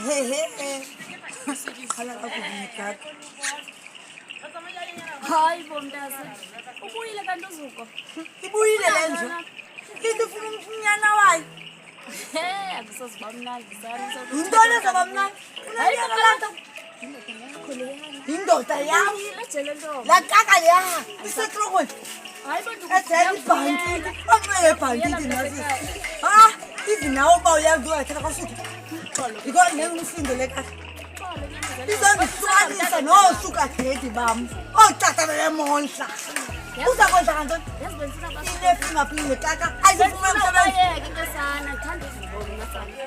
Hehe. Khala akubika. Hayi bomntase. Ubuyile kanti uzuko. Ibuyile lenzo. Into ufuna umnyana wayo. Akusoziba mnandi sana. Intoni ezoba mnandi? Hayi kanti Indoda yami. lejele ntombi. La kaka ya. Isetrokweni. Hayi bantu Ethela ibhankini. Onxele ibhankini nasi. Ah, even nawe uba uyazi uyathatha kwasuthi. Because ngengumsindo lekaka. Izongihlukanisa nosuka gedi bam. Otata belemondla. Uzakwenza kantoni? Inefingaphi kaka. Ayizifuna umsebenzi.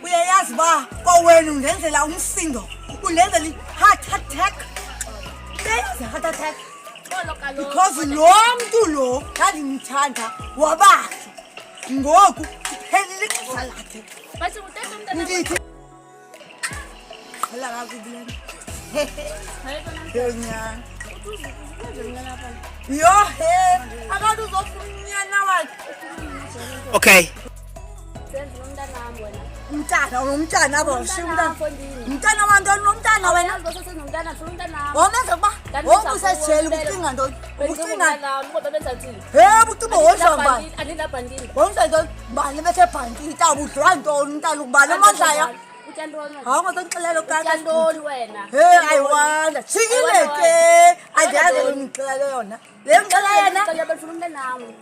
Uyayazi ba kowenu undenzela umsindo. Undenzela i-heart attack. Benza heart attack. Because lo mntu lo ndandimthanda wabahlwa. Ngoku uphelile ixesha lakhe. Ndithi Hala kakubi. Yonyana. Yo he, abantu uzofuna wakhe. Okay. Umntana abawushiya umntana. Umntana wantoni nomntana wena? Womenza kuba wonke usejele ubucinga ntoni? Ubucinga. Bucinga wonza ngubani? Wonza ntoni? Mbani bethe bhankini ntaba udlwa ntoni umntana ukubani amandlaya? Hawu ngizonixelela kaka. Ayiwanda. Jikile ke. Andiyazi ngixelela yona. Le ngixelela yena.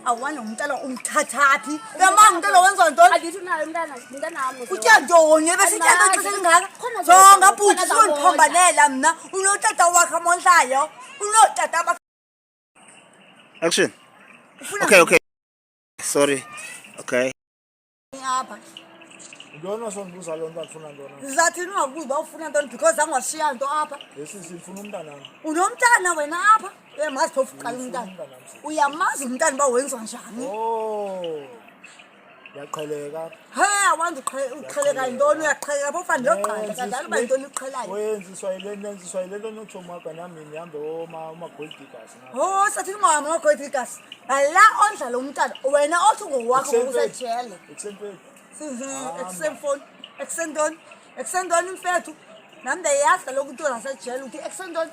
Awona umntana umthathaphi. Yamanga umntana wenza ntoni? Utya ntoni? Besitya ntoni xa selingaka? Jonga bhuti sizondiphambanela mna. Unotata wakhe amondlayo. Unotata bakhe. Action. Okay. Sorry. Okay. Apha. Ndona sondibuza loo nto afuna ntona. Ndizathini ungakubuzi uba ufuna ntoni because angwashiya nto apha. Yesisi ndifuna umntanam. Unomntana wena apha? Uyamazi phofu uqala umntana. Uyamazi umntana uba wenziwa njani? Oh. Ndiyaqheleka. Awanzi uqheleka yintoni? Uyaqheleka phofu ndiyoqala kanjalo uba yintoni uqhelayo. Oyenziswa yile nto notshomaga nami ndihambe oma-golddiggers. Sathini ungahamba ngogoldigas. La ondla lo mntana wena othi ngowakho ngokusejele. Ekusempeni. Exenfoni. Exentoni. Exentoni mfethu. Nami ndiyayazi kaloku into nasejele uthi exentoni.